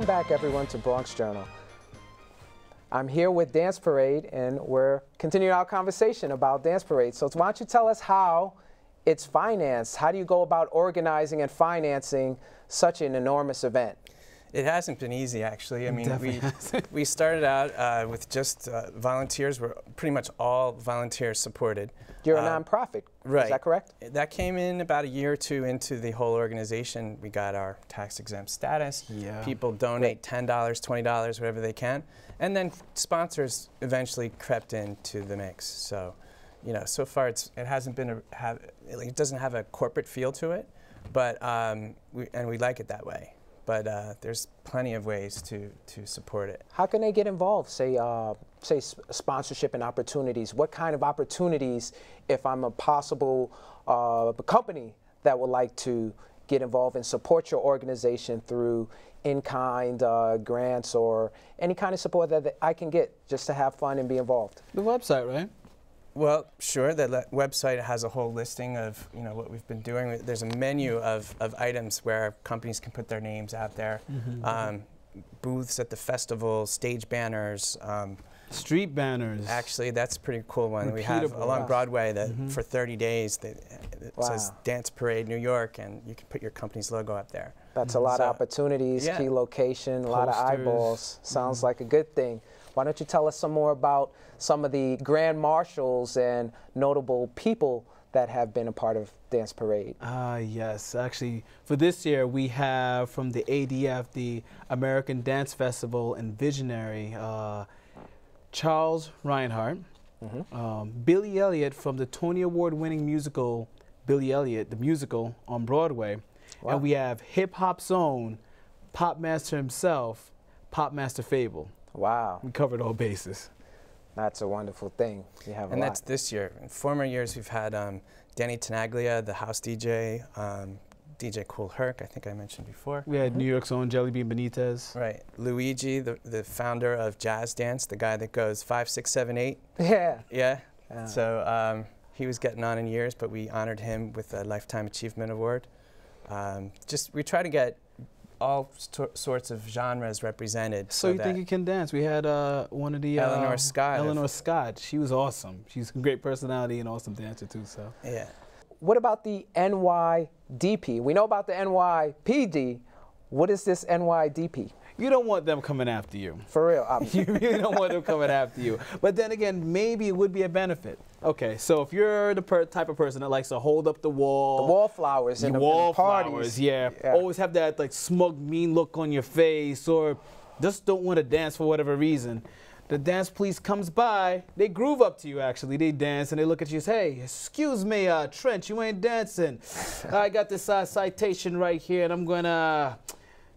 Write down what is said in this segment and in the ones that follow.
Welcome back, everyone, to Bronx Journal. I'm here with Dance Parade, and we're continuing our conversation about Dance Parade. So why don't you tell us how it's financed? How do you go about organizing and financing such an enormous event? It hasn't been easy, actually. I mean, we started out with just volunteers. We're pretty much all volunteer supported. You're a nonprofit, right? Is that correct? That came in about a year or two into the whole organization. We got our tax-exempt status. Yeah. People donate $10, $20, whatever they can, and then sponsors eventually crept into the mix. So, you know, so far it hasn't been it doesn't have a corporate feel to it, but we like it that way. But there's plenty of ways to support it. How can they get involved, say sponsorship and opportunities? What kind of opportunities, if I'm a possible company that would like to get involved and support your organization through in-kind grants or any kind of support that I can get just to have fun and be involved? The website, right? Well, sure. The website has a whole listing of what we've been doing. There's a menu of items where companies can put their names out there. Booths at the festival, stage banners. Street banners. Actually, that's a pretty cool one. Repeatable. We have along Broadway that for 30 days it says Dance Parade New York, and you can put your company's logo up there. That's a lot of opportunities, key location, a lot of eyeballs. Sounds like a good thing. Why don't you tell us some more about some of the grand marshals and notable people that have been a part of Dance Parade? Yes, actually, for this year we have from the ADF, the American Dance Festival and Visionary, Charles Reinhardt, Billy Elliot from the Tony Award-winning musical Billy Elliot, the musical on Broadway, and we have hip-hop's own Pop Master himself, Pop Master Fable. Wow. We covered all bases. That's a wonderful thing. You have and that's this year. In former years, we've had Danny Tenaglia, the house DJ, DJ Kool Herc, I think I mentioned before. We had New York's own Jellybean Benitez. Right. Luigi, the founder of Jazz Dance, the guy that goes 5, 6, 7, 8. Yeah. So he was getting on in years, but we honored him with a Lifetime Achievement Award. We try to get all sorts of genres represented. So you think you can dance? We had one of the Eleanor Scott. Eleanor Scott. She was awesome. She's a great personality and awesome dancer too. So yeah. What about the NYDP? We know about the NYPD. What is this NYDP? You don't want them coming after you. For real. You really don't want them coming after you. But then again, maybe it would be a benefit. Okay, so if you're the type of person that likes to hold up the wall. The wallflowers and the parties. Flowers, yeah. Always have that like smug, mean look on your face, or just don't want to dance for whatever reason. The dance police comes by, they groove up to you actually, they dance and they look at you and say, hey, excuse me, Trent, you ain't dancing. I got this citation right here and I'm gonna,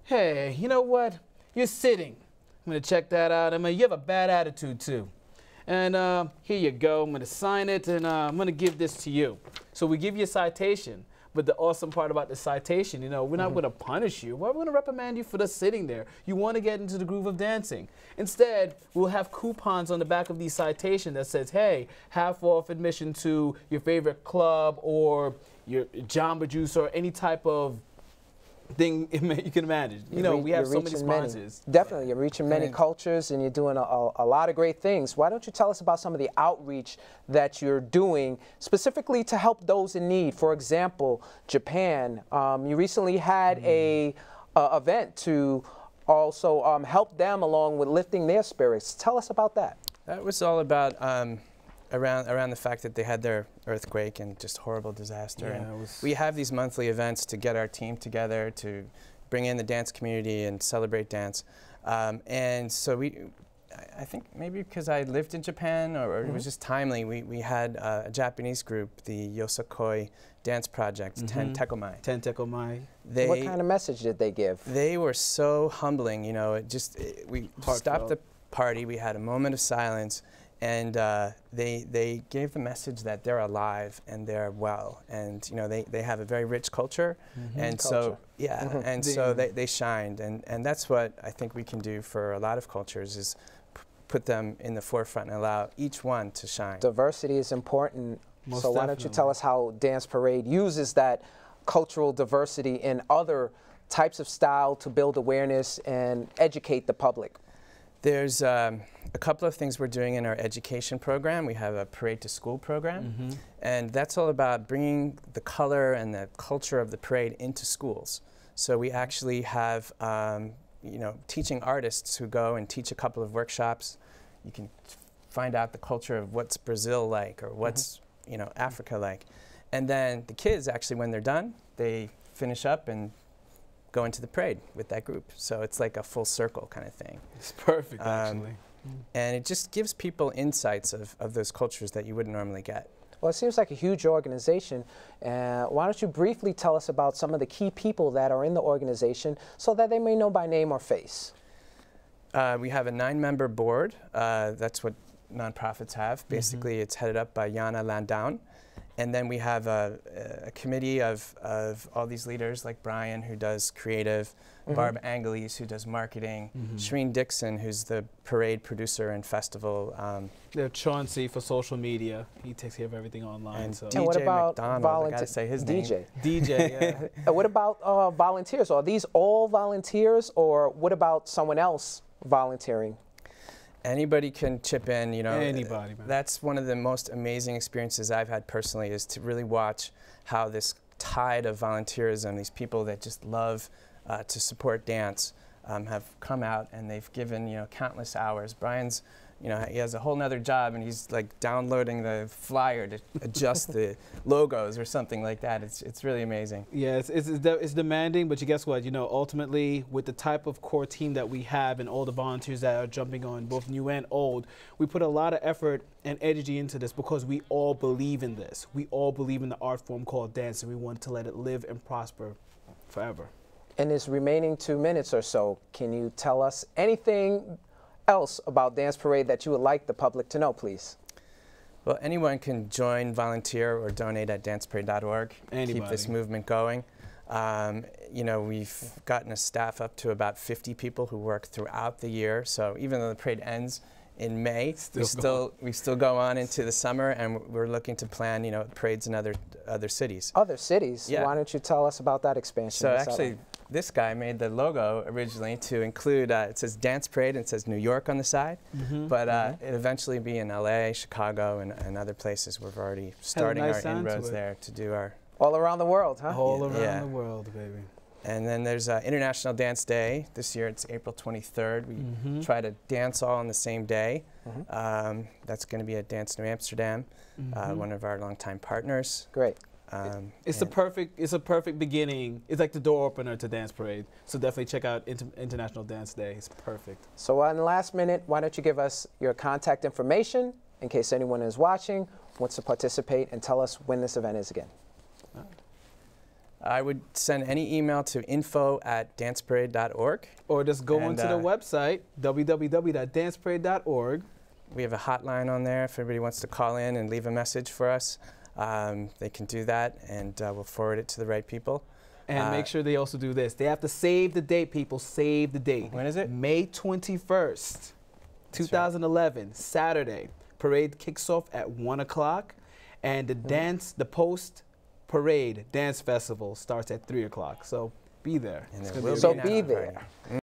hey, you know what? You're sitting. I'm gonna check that out. I mean, you have a bad attitude too. And here you go, I'm gonna sign it and I'm gonna give this to you. So we give you a citation. But the awesome part about the citation, we're not going to punish you. We're going to reprimand you for just sitting there. You want to get into the groove of dancing. Instead, we'll have coupons on the back of the citation that says, hey, half off admission to your favorite club or your Jamba Juice or any type of thing you can imagine. We have so many sponsors. Definitely, you're reaching many cultures and you're doing a lot of great things. Why don't you tell us about some of the outreach that you're doing specifically to help those in need? For example, Japan. You recently had a event to also help them along with lifting their spirits. Tell us about that. That was all about around the fact that they had their earthquake and just horrible disaster. Yeah, and we have these monthly events to get our team together to bring in the dance community and celebrate dance. And so I think maybe because I lived in Japan or it was just timely, we had a Japanese group, the Yosakoi Dance Project, Ten Tekomai. Ten Tekomai. What kind of message did they give? They were so humbling, we stopped the party, we had a moment of silence, and they gave the message that they're alive and they're well, and they have a very rich culture, and so so they shined, and that's what I think we can do for a lot of cultures is put them in the forefront and allow each one to shine. Diversity is important. So why don't you tell us how Dance Parade uses that cultural diversity in other types of style to build awareness and educate the public? There's a couple of things we're doing in our education program. We have a Parade to School program, and that's all about bringing the color and the culture of the parade into schools. So we actually have you know, teaching artists who go and teach a couple of workshops. You can find out the culture of what's Brazil like, or what's you know, Africa like. And then the kids, actually, when they're done, they finish up and go into the parade with that group. So it's like a full circle kind of thing. It's perfect, actually. And it just gives people insights of those cultures that you wouldn't normally get. Well, it seems like a huge organization. Why don't you briefly tell us about some of the key people that are in the organization so that they may know by name or face? We have a 9-member board. That's what nonprofits have. Basically, it's headed up by Jana Landau. And then we have a committee of all these leaders, like Brian, who does creative, Barb Angeles, who does marketing, Shreen Dixon, who's the parade producer and festival. Chauncey for social media. He takes care of everything online. And so. DJ And what about McDonald, I gotta say his name. DJ, yeah. And what about volunteers? Are these all volunteers, or what about someone else volunteering? Anybody can chip in, you know. Anybody, man. That's one of the most amazing experiences I've had personally, is to really watch how this tide of volunteerism, these people that just love to support dance, have come out, and they've given, you know, countless hours. Brian's, you know, he has a whole nother job, and he's like downloading the flyer to adjust the logos or something like that. It's really amazing. Yeah, it's demanding, but you guess what? You know, ultimately, with the type of core team that we have and all the volunteers that are jumping on, both new and old, we put a lot of effort and energy into this because we all believe in this. We all believe in the art form called dance, and we want to let it live and prosper forever. In this remaining 2 minutes or so, can you tell us anything else about Dance Parade that you would like the public to know, please? Well, anyone can join, volunteer, or donate at danceparade.org. Keep this movement going. You know, we've gotten a staff up to about 50 people who work throughout the year. So even though the parade ends in May, we still go on into the summer, and we're looking to plan, you know, parades in other cities. Other cities? Yeah. Why don't you tell us about that expansion? So actually, this guy made the logo originally to include, it says Dance Parade, and it says New York on the side, but it'll eventually be in LA, Chicago, and other places. We're already starting our inroads there to do our... All around the world, huh? All around the world, baby. And then there's International Dance Day. This year it's April 23rd. We try to dance all on the same day. That's going to be at Dance New Amsterdam, one of our longtime partners. Great. It's a perfect beginning. It's like the door opener to Dance Parade. So definitely check out International Dance Day. It's perfect. So in the last minute, why don't you give us your contact information in case anyone is watching, wants to participate, and tell us when this event is again. I would send any email to info@danceparade.org. Or just go onto the website, www.danceparade.org. We have a hotline on there if anybody wants to call in and leave a message for us. They can do that, and we'll forward it to the right people. And make sure they also do this. They have to save the date, people. Save the date. When is it? May 21st, 2011, right. Saturday. Parade kicks off at 1 o'clock, and the post-parade dance festival starts at 3 o'clock. So be there. So be there.